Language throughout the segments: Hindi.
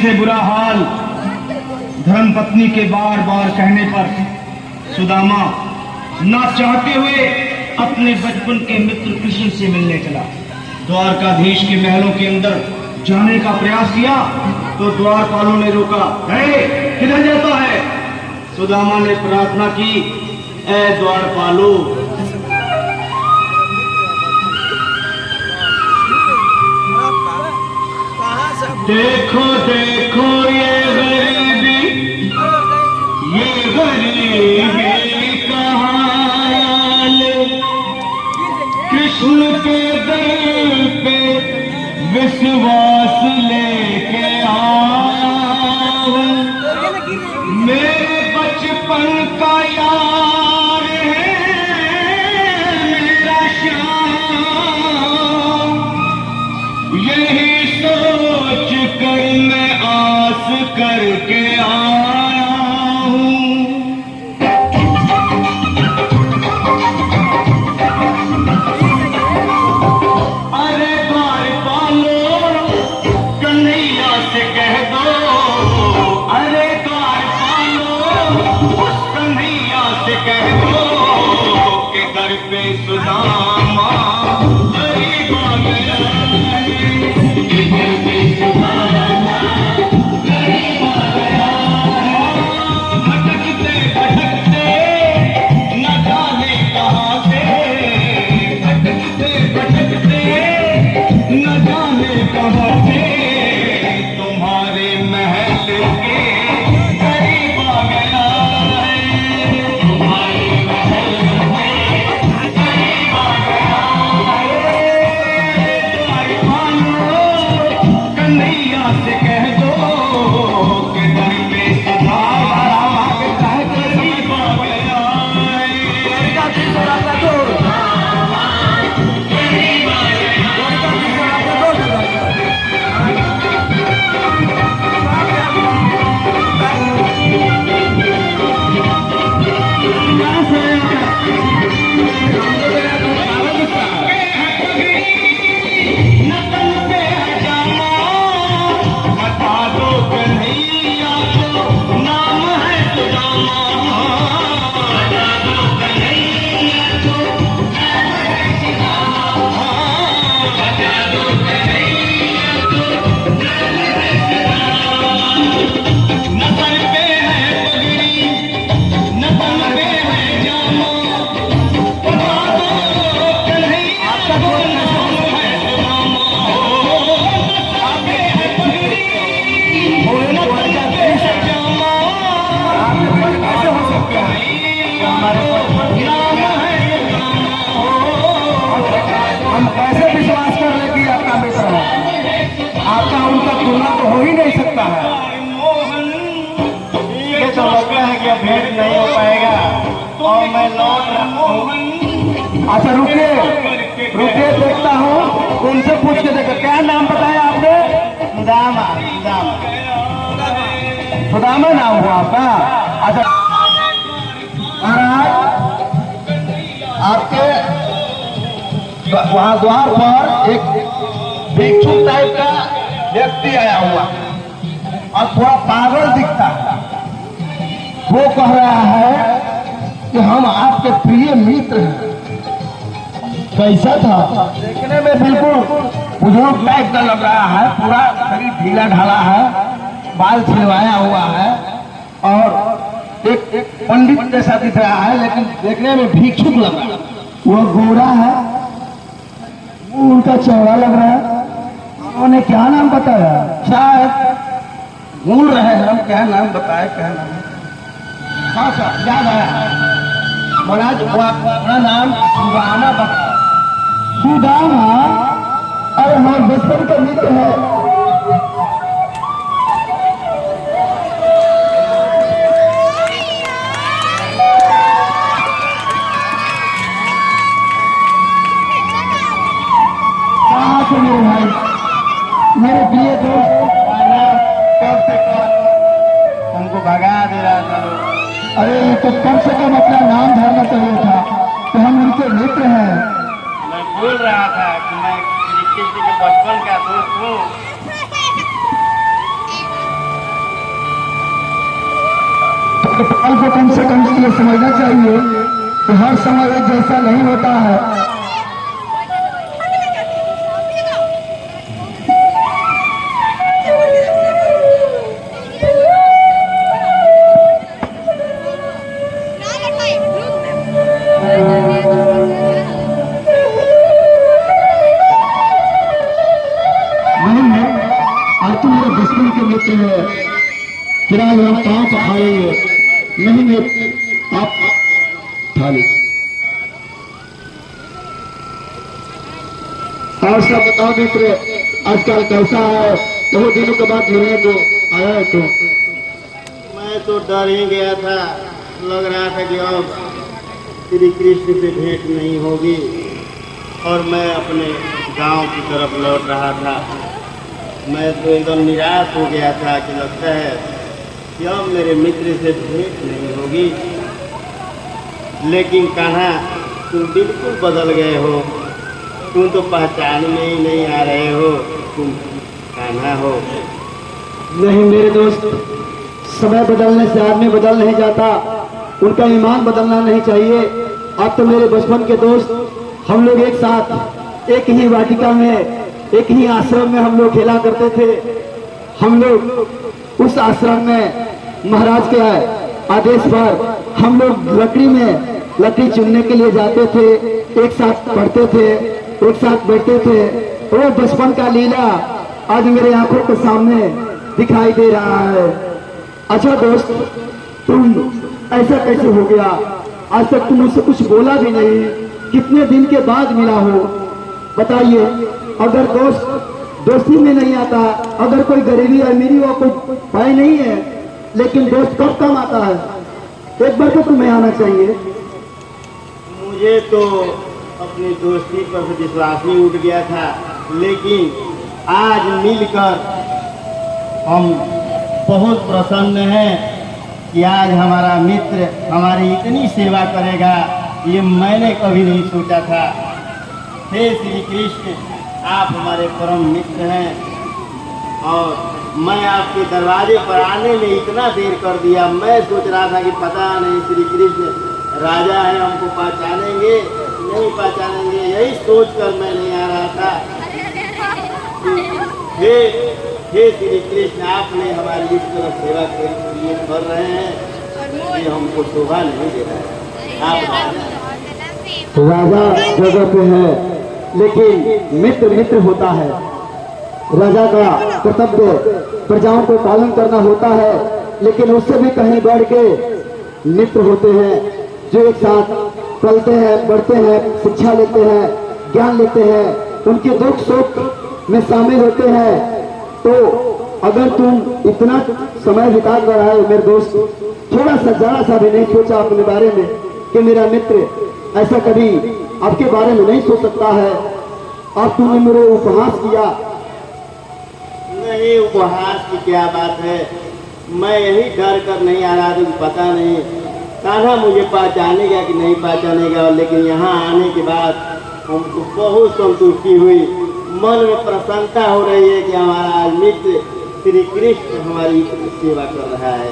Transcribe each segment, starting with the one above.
से बुरा हाल धर्मपत्नी के बार बार कहने पर सुदामा ना चाहते हुए अपने बचपन के मित्र कृष्ण से मिलने चला। द्वारकाधीश के महलों के अंदर जाने का प्रयास किया तो द्वारपालों ने रोका। किधर जाता है? सुदामा ने प्रार्थना की, ऐ द्वारपालो, देखो देखो ये गरीबी का हाल, कृष्ण के दर पे विश्वास लेके आओ, मेरे बचपन का यार है मेरा श्याम, यही सोच कर मैं आस करके आया हूँ। अरे द्वारपालो कन्हैया से कह दो, अरे द्वारपालो उस कन्हैया से कह दो कि दर पे सुदामा गरीब आ गया। भेंट नहीं हो पाएगा और मैं लौट रहा हूँ। अच्छा रुकिए रुकिए, देखता हूँ उनसे पूछ के देखा। क्या नाम बताया आपने? सुदामा। सुदामा नाम हुआ आपका? अच्छा महाराज, आपके वहां द्वार पर एक भिक्षु टाइप का व्यक्ति आया हुआ और थोड़ा पागल दिखता है। वो कह रहा है कि हम आपके प्रिय मित्र हैं। कैसा था? देखने में बिल्कुल बुजुर्ग टाइप का लग रहा है, पूरा शरीर ढीला ढाला है, बाल छिलवाया हुआ है और एक पंडित जैसा दिख रहा है, लेकिन देखने में भिक्षुक लग रहा है। वो गोरा है, वो उनका चौड़ा लग रहा है। उन्होंने क्या नाम बताया? शायद भूल रहे हैं हम क्या नाम बताए, क्या नाम? हाँ सर, याद आया महाराज, अपना नाम सुदामा बताया। सुदामा? अरे हाँ, बचपन का मित्र है। कहाँ से मेरे भाई, मेरे प्रिय दोस्त? कब से हमको भगा दे रहा था। अरे तो कम से कम अपना नाम धरना चाहिए था कि हम उनके मित्र हैं। मैं बोल रहा था कि मैं किसी के बचपन का दोस्त हूँ। कपाल को कम से कम ये समझना चाहिए कि हर समय एक जैसा नहीं होता है। आज तो मेरे बचपन के मित्र है, किराए हम कहाँ से खाएंगे? नहीं मैं आप खा ली। और सब बताओ मित्र, आजकल कैसा है? बहुत दिनों के बाद मिलने को आया है तो मैं तो डर ही गया था, लग रहा था कि अब श्री कृष्ण से भेंट नहीं होगी, और मैं अपने गांव की तरफ लौट रहा था। मैं तो एकदम निराश हो गया था कि लगता है कि अब मेरे मित्र से भेंट नहीं होगी। लेकिन कान्हा, तुम बिल्कुल बदल गए हो, तुम तो पहचान में ही नहीं आ रहे हो, तुम कान्हा हो। नहीं मेरे दोस्त, समय बदलने से आदमी बदल नहीं जाता, उनका ईमान बदलना नहीं चाहिए। अब तो मेरे बचपन के दोस्त, हम लोग एक साथ एक ही वाटिका में, एक ही आश्रम में हम लोग खेला करते थे। हम लोग उस आश्रम में महाराज के आदेश पर हम लोग लकड़ी चुनने के लिए जाते थे, एक साथ पढ़ते थे, एक साथ बैठते थे। वो बचपन का लीला आज मेरे आंखों के सामने दिखाई दे रहा है। अच्छा दोस्त, तुम ऐसा कैसे हो गया? आज तक तुम मुझसे कुछ बोला भी नहीं, कितने दिन के बाद मिला हो? बताइए। अगर दोस्ती में नहीं आता, अगर कोई गरीबी अमीरी और कोई भय नहीं है, लेकिन दोस्त कब काम आता है? एक बार तो तुम्हें आना चाहिए। मुझे तो अपनी दोस्ती पर विश्वास ही उठ गया था, लेकिन आज मिलकर हम बहुत प्रसन्न हैं कि आज हमारा मित्र हमारी इतनी सेवा करेगा, ये मैंने कभी नहीं सोचा था। हे श्री कृष्ण, आप हमारे परम मित्र हैं, और मैं आपके दरवाजे पर आने में इतना देर कर दिया। मैं सोच रहा था कि पता नहीं श्री कृष्ण राजा है, हमको पहचानेंगे नहीं पहचानेंगे, यही सोचकर मैं नहीं आ रहा था। हे श्री कृष्ण, आपने हमारी इस तरह सेवा कर रहे हैं, ये हमको शोभा नहीं दे रहा है। आप राजा जगह पे है, लेकिन मित्र मित्र होता है। राजा का कर्तव्य प्रजाओं को पालन करना होता है, लेकिन उससे भी कहीं बढ़ के मित्र होते हैं जो एक साथ चलते हैं, बढ़ते हैं, शिक्षा लेते हैं, ज्ञान लेते हैं, उनके दुख सुख में शामिल होते हैं। तो अगर तुम इतना समय बिता कर आए मेरे दोस्त, थोड़ा सा जरा सा भी नहीं सोचा अपने बारे में कि मेरा मित्र ऐसा कभी आपके बारे में नहीं सोच सकता है? अब तुमने मेरे उपहास किया। नहीं, उपहास की क्या बात है, मैं यही डर कर नहीं आ रहा था, पता नहीं कान्हा मुझे पहचानेगा कि नहीं पहचानेगा। लेकिन यहाँ आने के बाद हमको बहुत संतुष्टि हुई, मन में प्रसन्नता हो रही है कि हमारा मित्र श्री कृष्ण हमारी सेवा कर रहा है।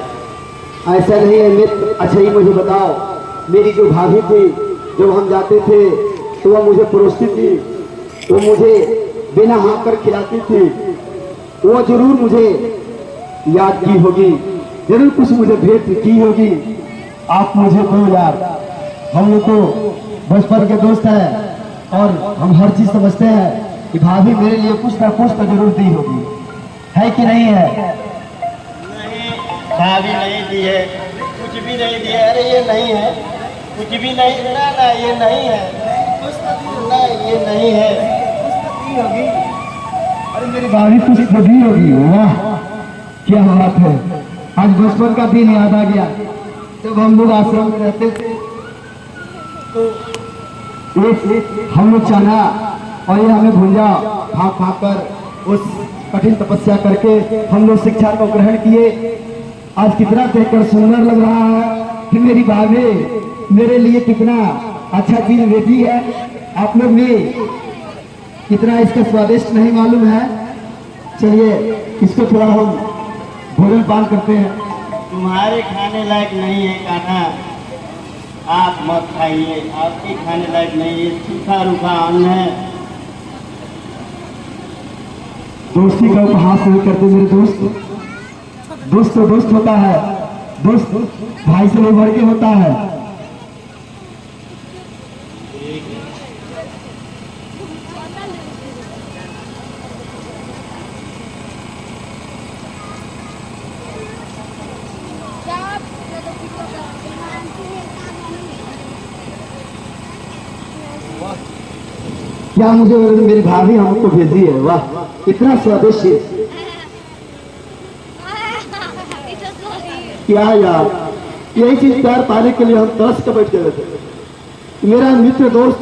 ऐसा नहीं है मित्र। अच्छा ये मुझे बताओ, मेरी जो भाभी थी, जब हम जाते थे तो वह मुझे परोसती थी, वो मुझे बिना हाथ कर खिलाती थी, वो जरूर मुझे याद की होगी, जरूर कुछ मुझे भेंट की होगी। आप मुझे दो यार, हम लोग तो बचपन के दोस्त हैं और हम हर चीज समझते हैं कि भाभी मेरे लिए कुछ ना कुछ तो जरूर दी होगी, है कि नहीं है? नहीं, भाभी नहीं दी है, कुछ भी नहीं दिया। अरे ये नहीं है, कुछ भी नहीं, ना ये नहीं है, ना ये नहीं है, कुछ होगी। अरे मेरी भाभी कुछ तो दी होगी। वाह क्या बात है, आज बचपन का दिन याद आ गया। जब हम लोग आश्रम में रहते थे तो हम लोग चना और ये हमें भुंजा खा कर उस कठिन तपस्या करके हम लोग शिक्षा को ग्रहण किए। आज कितना देखकर सुंदर लग रहा है कि मेरी भाभी मेरे लिए कितना अच्छा चीज भेजी है। आप लोग भी कितना इसका स्वादिष्ट नहीं मालूम है। चलिए इसको थोड़ा हम भोजन पान करते हैं। तुम्हारे खाने लायक नहीं है कान्हा, आप मत खाइए, आपके खाने लायक नहीं है, सूखा रूखा अन्न है। दोस्ती का उपहास नहीं करते मेरे दोस्त। दोस्त तो दोस्त होता है, दोस्त भाई से बढ़ के होता है। क्या मुझे मेरी भाभी हमको भेजी है, वाह इतना स्वादिष्ट। क्या यार, यही चीज प्यार पाने के लिए हम तरस के बैठ गए थे। मेरा मित्र दोस्त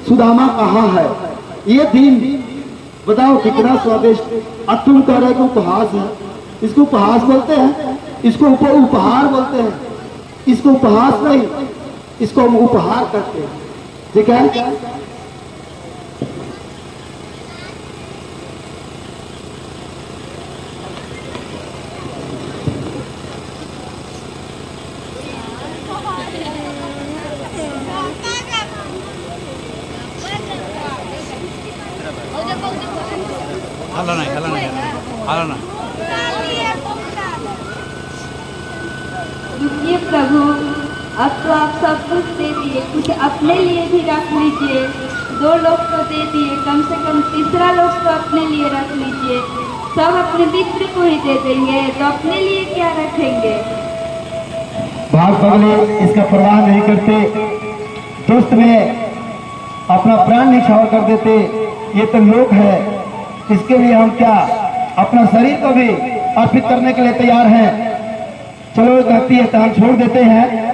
सुदामा कहाँ है? ये दिन बताओ कितना स्वादिष्ट। अब तुम कह रहे हो उपहास है, इसको उपहास बोलते हैं, इसको उपहार बोलते हैं, इसको उपहास नहीं, इसको हम उपहार करते हैं। ठीक है, हला नहीं हाला ना। रुकिए प्रभु, अब तो आप सब कुछ दे दिए, कुछ अपने लिए भी रख लीजिए। 2 लोग तो दे दिए, कम से कम तीसरा लोग तो अपने लिए रख लीजिए। सब अपने मित्र को ही दे देंगे तो अपने लिए क्या रखेंगे? भाग पगले इसका परवाह नहीं करते, दोस्त में अपना प्राण निछावर कर देते। ये तो लोग है, इसके लिए हम क्या अपना शरीर को भी अर्पित करने के लिए तैयार हैं। चलो कहती है तो हम छोड़ देते हैं।